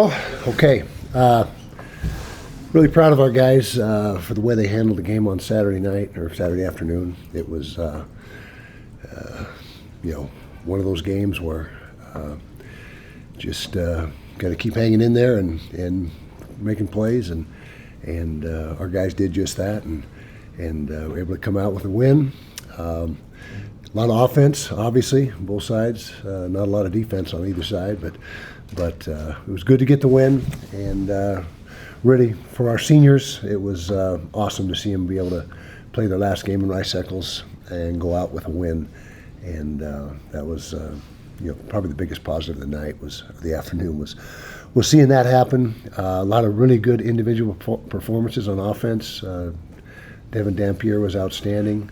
Okay. Really proud of our guys for the way they handled the game on Saturday night or Saturday afternoon. It was, one of those games where just got to keep hanging in there and making plays, and our guys did just that, and were able to come out with a win. A lot of offense, obviously, on both sides. Not a lot of defense on either side, but it was good to get the win. And really, for our seniors, it was awesome to see them be able to play their last game in Rice Eccles and go out with a win. And that was, probably the biggest positive of the night the afternoon was seeing that happen. A lot of really good individual performances on offense. Devin Dampier was outstanding.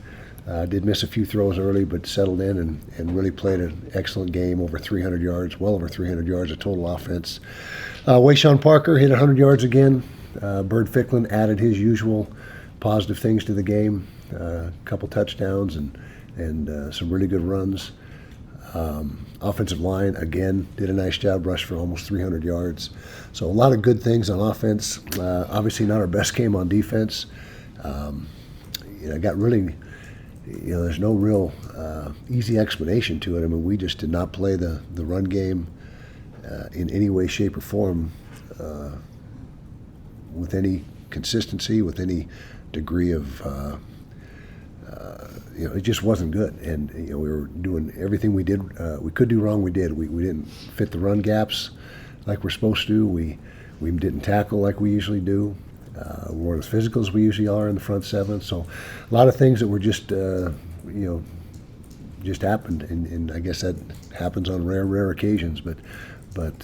Did miss a few throws early, but settled in and really played an excellent game, over 300 yards, well over 300 yards of total offense. Wayshawn Parker hit 100 yards again. Bird Ficklin added his usual positive things to the game, a couple touchdowns and some really good runs. Offensive line, again, did a nice job, rushed for almost 300 yards. So a lot of good things on offense. Obviously not our best game on defense. Got really... there's no real easy explanation to it. I mean, we just did not play the run game in any way, shape, or form with any consistency, with any degree of, it just wasn't good. And, we were doing everything we could do wrong, we did. We didn't fit the run gaps like we're supposed to. We didn't tackle like we usually do. We weren't as physical as we usually are in the front seven. So a lot of things that were just happened, and I guess that happens on rare occasions. But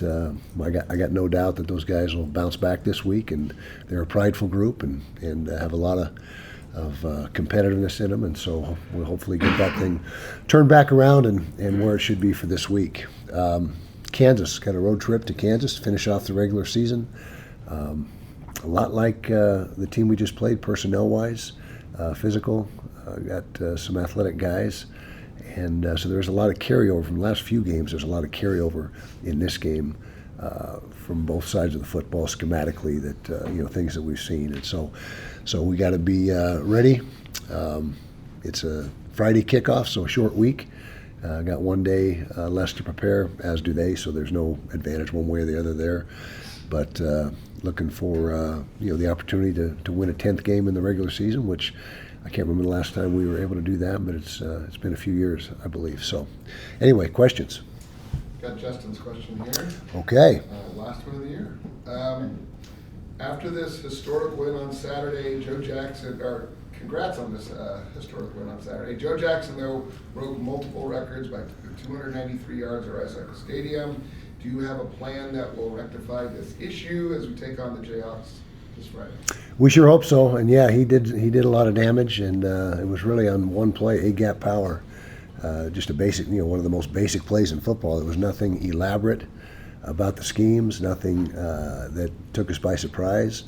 I got no doubt that those guys will bounce back this week, and they're a prideful group and have a lot of competitiveness in them, and so we'll hopefully get that thing turned back around and where it should be for this week. Kansas, got a road trip to Kansas to finish off the regular season. A lot like the team we just played, personnel-wise, physical, got some athletic guys, and so there's a lot of carryover from the last few games. There's a lot of carryover in this game from both sides of the football schematically, that things that we've seen, and so we got to be ready. It's a Friday kickoff, so a short week. Got one day less to prepare, as do they, so there's no advantage one way or the other there. But looking for the opportunity to win a 10th game in the regular season, which I can't remember the last time we were able to do that, but it's been a few years, I believe. So, anyway, questions? Got Justin's question here. Okay. Last one of the year. After this historic win on Saturday, congrats on this historic win on Saturday. Joe Jackson, though, broke multiple records by 293 yards at Rice Eccles Stadium. Do you have a plan that will rectify this issue as we take on the Jayhawks this Friday? We sure hope so. And yeah, he did a lot of damage, and it was really on one play, A-gap power. Just a basic, one of the most basic plays in football. There was nothing elaborate about the schemes, nothing that took us by surprise.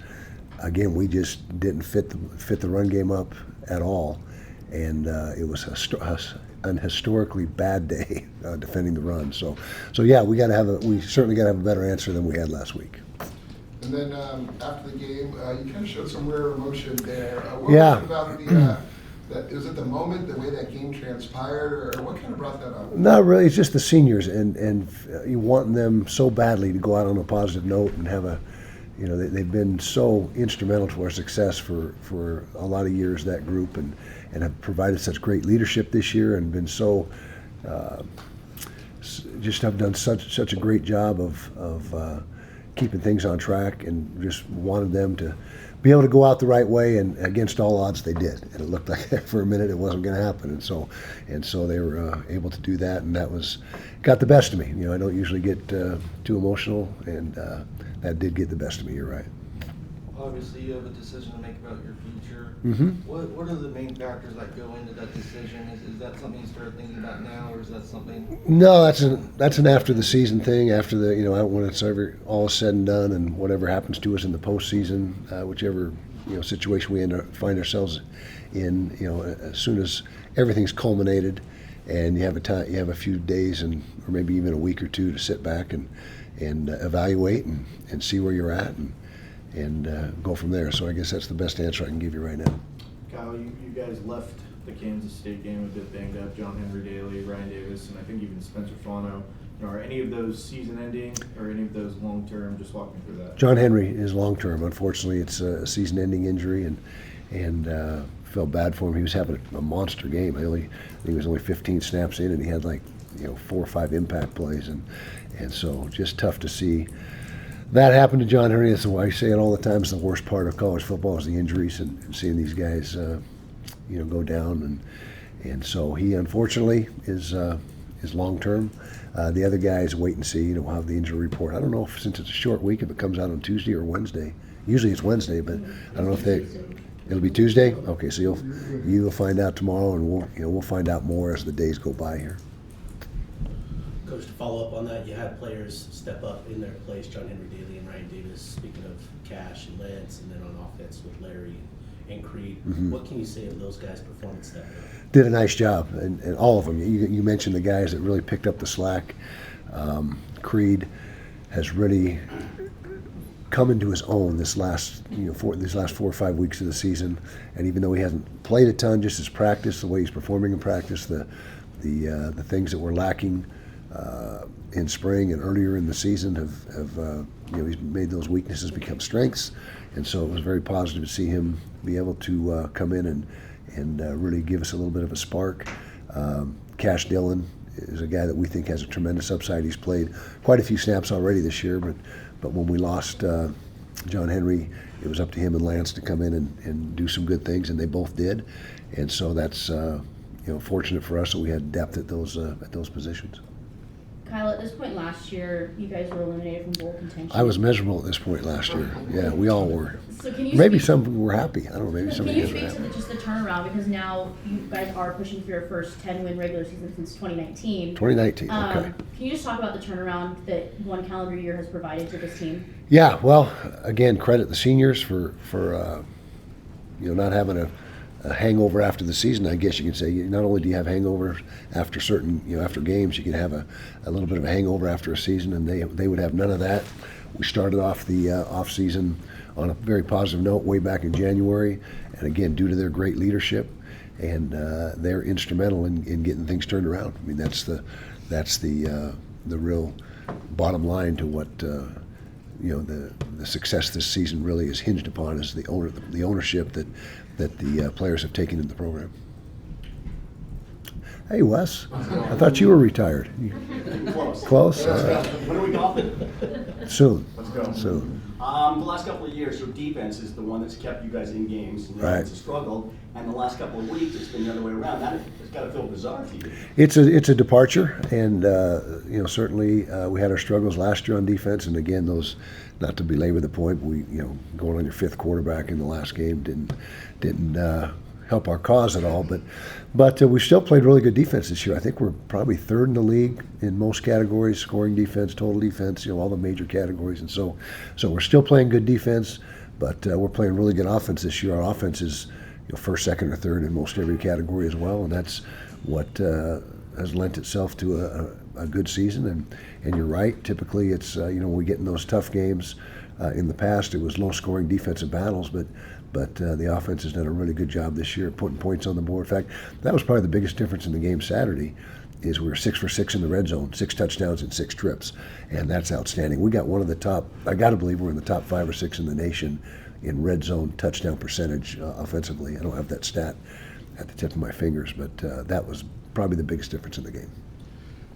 Again, we just didn't fit the run game up at all, and it was an historically bad day defending the run. So yeah, we certainly got to have a better answer than we had last week. And then after the game, you kind of showed some rare emotion there. What yeah. was it about was it the moment, the way that game transpired, or what kind of brought that up? Not really. It's just the seniors and you want them so badly to go out on a positive note and have a, they've been so instrumental to our success for a lot of years, that group, and have provided such great leadership this year, and been so just have done such a great job of keeping things on track, and just wanted them to be able to go out the right way, and against all odds they did, and it looked like for a minute it wasn't going to happen, and so they were able to do that, and that got the best of me. I don't usually get too emotional, and that did get the best of me. You're right. Obviously, you have a decision to make about your future. Mm-hmm. What are the main factors that go into that decision? Is that something you start thinking about now, or is that something? No, that's an after the season thing. After the when it's all said and done, and whatever happens to us in the postseason, whichever situation we find ourselves in, as soon as everything's culminated, and you have a few days or maybe even a week or two to sit back and and evaluate and see where you're at and go from there. So I guess that's the best answer I can give you right now. Kyle, you guys left the Kansas State game a bit banged up. John Henry Daly, Ryan Davis, and I think even Spencer Fano. Are any of those season-ending or any of those long-term? Just walk me through that. John Henry is long-term. Unfortunately, it's a season-ending injury, and felt bad for him. He was having a monster game. I think he was only 15 snaps in, and he had 4 or 5 impact plays, and so just tough to see that happen to John Henry. That's why I say it all the time. It's the worst part of college football is the injuries and seeing these guys, go down, and so he unfortunately is long-term. The other guys wait and see. We'll have the injury report. I don't know if, since it's a short week, if it comes out on Tuesday or Wednesday. Usually it's Wednesday, but I don't know if it'll be Tuesday. Okay, so you'll find out tomorrow, and we'll find out more as the days go by here. Coach, to follow up on that, you had players step up in their place, John Henry Daly and Ryan Davis. Speaking of Cash and Lance, and then on offense with Larry and Creed, what can you say of those guys' performance that day? Did a nice job, and all of them. You mentioned the guys that really picked up the slack. Creed has really come into his own these last 4 or 5 weeks of the season, and even though he hasn't played a ton, just his practice, the way he's performing in practice, the things that were lacking in spring and earlier in the season have he's made those weaknesses become strengths, and so it was very positive to see him be able to come in and really give us a little bit of a spark. Cash Dillon is a guy that we think has a tremendous upside. He's played quite a few snaps already this year, but when we lost John Henry, it was up to him and Lance to come in and do some good things, and they both did. And so that's fortunate for us that we had depth at those positions. Kyle, at this point last year, you guys were eliminated from bowl contention. I was miserable at this point last year. Yeah, we all were. So can you maybe some were happy. I don't know. Maybe some Can you guys were speak happy. to just the turnaround, because now you guys are pushing for your first 10-win regular season since 2019. 2019. Okay. Can you just talk about the turnaround that one calendar year has provided to this team? Yeah. Well, again, credit the seniors for not having a hangover after the season. I guess you can say not only do you have hangovers after after games, you can have a little bit of a hangover after a season, and they would have none of that. We started off the off season on a very positive note way back in January, and again, due to their great leadership, and they're instrumental in getting things turned around. I mean, that's the real bottom line to what the success this season really is hinged upon, is the ownership that the players have taken in the program. Hey, Wes, I thought you were retired. Close? All right. When are we golfing? Soon. Let's go. Soon. The last couple of years, your defense is the one that's kept you guys in games. And Right. It's a struggle. And the last couple of weeks, it's been the other way around. It's got to feel bizarre to you. It's a departure, and certainly we had our struggles last year on defense, and again, those, not to belabor the point, we going on your 5th quarterback in the last game didn't help our cause at all, but we still played really good defense this year. I think we're probably 3rd in the league in most categories: scoring defense, total defense, all the major categories, and so we're still playing good defense, but we're playing really good offense this year. Our offense is 1st, 2nd, or 3rd in most every category as well, and that's what has lent itself to a good season. And you're right. Typically, it's when we get in those tough games. In the past, it was low-scoring defensive battles, but the offense has done a really good job this year putting points on the board. In fact, that was probably the biggest difference in the game Saturday. Is we were 6 for 6 in the red zone, 6 touchdowns and 6 trips, and that's outstanding. We got one of the top. I got to believe we're in the top 5 or 6 in the nation in red zone touchdown percentage offensively. I don't have that stat at the tip of my fingers, but that was probably the biggest difference in the game.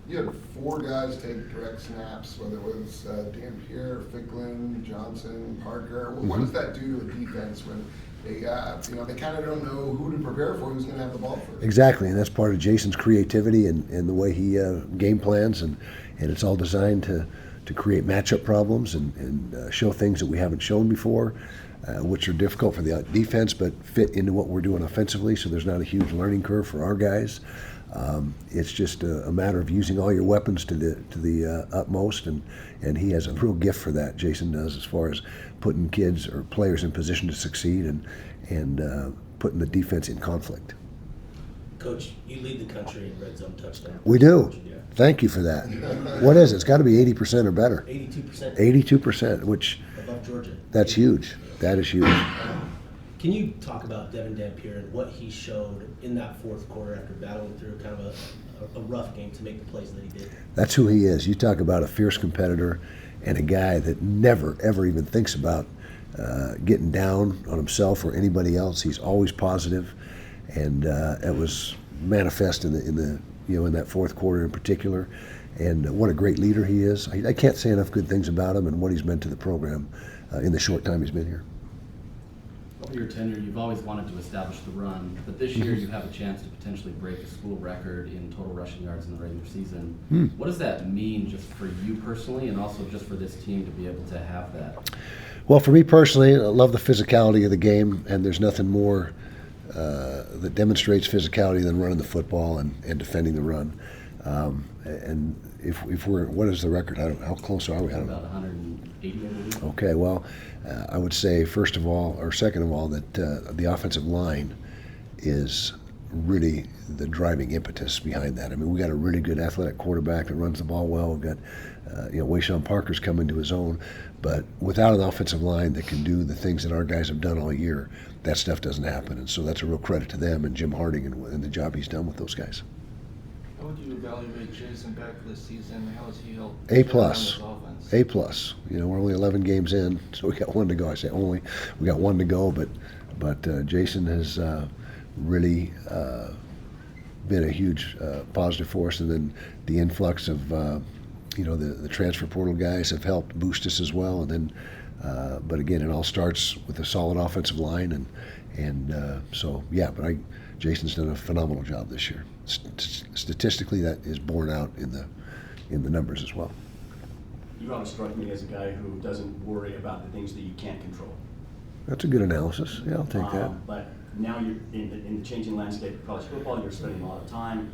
You had 4 guys take direct snaps, whether it was Dan Pierre, Ficklin, Johnson, Parker. What does that do to a defense when they kind of don't know who to prepare for, who's going to have the ball first? Exactly, and that's part of Jason's creativity and the way he game plans, and it's all designed to create matchup problems and show things that we haven't shown before, which are difficult for the defense but fit into what we're doing offensively, so there's not a huge learning curve for our guys. It's just a matter of using all your weapons to the utmost, and he has a real gift for that. Jason does, as far as putting kids or players in position to succeed and putting the defense in conflict. Coach, you lead the country in red zone touchdown. We do. Yeah. Thank you for that. What is it? It's got to be 80% or better. 82%. 82%, which Above Georgia. that's huge. That is huge. Can you talk about Devin Dampier and what he showed in that fourth quarter after battling through kind of a rough game to make the plays that he did? That's who he is. You talk about a fierce competitor and a guy that never, ever even thinks about getting down on himself or anybody else. He's always positive, and it was manifest in that fourth quarter in particular. And what a great leader he is. I can't say enough good things about him and what he's meant to the program in the short time he's been here. Over your tenure, you've always wanted to establish the run, but this year you have a chance to potentially break a school record in total rushing yards in the regular season. What does that mean just for you personally and also just for this team to be able to have that? Well, for me personally, I love the physicality of the game, and there's nothing more that demonstrates physicality than running the football and defending the run. And if we're, what is the record? How close are we? I don't know. About 180, I believe. Okay, well, I would say first of all, or second of all, that the offensive line is really the driving impetus behind that. I mean, we got a really good athletic quarterback that runs the ball well. We've got, Wayshawn Parker's coming to his own, but without an offensive line that can do the things that our guys have done all year, that stuff doesn't happen. And so that's a real credit to them and Jim Harding and the job he's done with those guys. How would you evaluate Jason Beck this season? How has he helped? A+. turn around this offense? A+. We're only 11 games in, so we got one to go. I say only. We got one to go, but Jason has really been a huge positive force, and then the influx of the transfer portal guys have helped boost us as well. And then, but again, it all starts with a solid offensive line, and so yeah. But Jason's done a phenomenal job this year. Statistically, that is borne out in the numbers as well. You always struck me as a guy who doesn't worry about the things that you can't control. That's a good analysis. Yeah, I'll take that. But now you're in the changing landscape of college football. You're spending a lot of time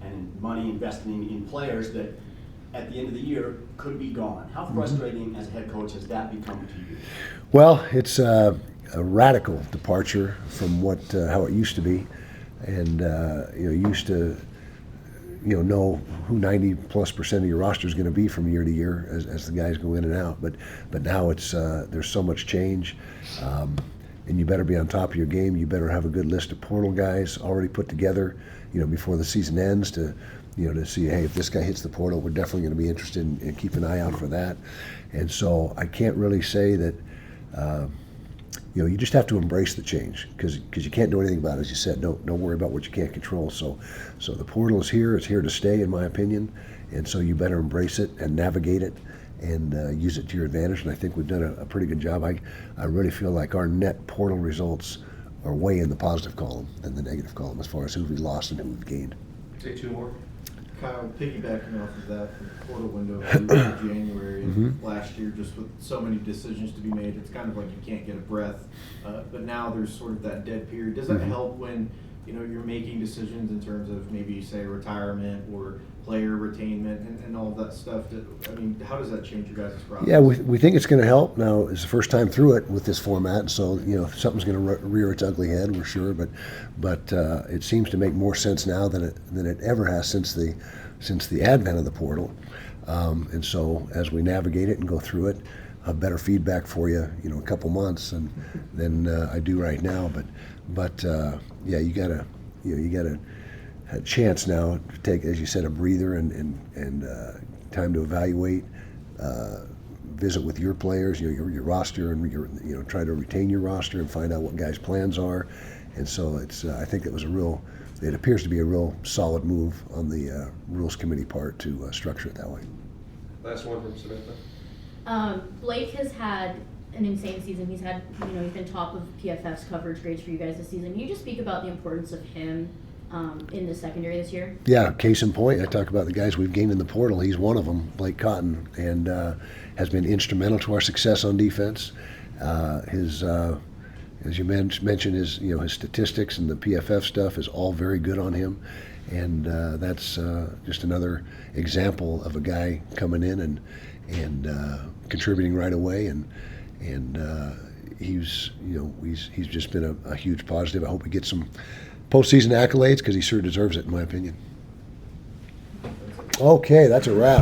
and money investing in players that at the end of the year could be gone. How frustrating as a head coach has that become to you? Well, it's a radical departure from how it used to be, and you used to know who 90+% of your roster is going to be from year to year as the guys go in and out. But now it's there's so much change, and you better be on top of your game. You better have a good list of portal guys already put together, before the season ends to see, hey, if this guy hits the portal, we're definitely going to be interested in keep an eye out for that. And so I can't really say that. You just have to embrace the change because you can't do anything about it. As you said, don't worry about what you can't control. So the portal is here. It's here to stay, in my opinion. And so you better embrace it and navigate it and use it to your advantage. And I think we've done a pretty good job. I really feel like our net portal results are way in the positive column than the negative column as far as who we lost and who we've gained. Say two more. Kyle, piggybacking off of that, the portal window in January and last year, just with so many decisions to be made, it's kind of like you can't get a breath. But now there's sort of that dead period. Does that help when you're making decisions in terms of maybe say retirement or player retainment and all of that stuff? How does that change your guys' process? Yeah, we think it's going to help. Now it's the first time through it with this format, so something's going to rear its ugly head, we're sure. But it seems to make more sense now than it ever has since the advent of the portal. And so as we navigate it and go through it, I'll have better feedback for you, a couple months than I do right now. But yeah, you gotta a chance now to take, as you said, a breather and time to evaluate, visit with your players, your roster, and try to retain your roster and find out what guys' plans are. And so it's I think it appears to be a real solid move on the rules committee part to structure it that way. Last one from Samantha. Blake has had an insane season. He's had, he's been top of PFF's coverage grades for you guys this season. Can you just speak about the importance of him in the secondary this year? Yeah, case in point, I talk about the guys we've gained in the portal. He's one of them, Blake Cotton, and has been instrumental to our success on defense. His, as you mentioned, his statistics and the PFF stuff is all very good on him, and that's just another example of a guy coming in and contributing right away, and he's just been a huge positive. I hope he gets some postseason accolades because he sure deserves it, in my opinion. Okay, that's a wrap.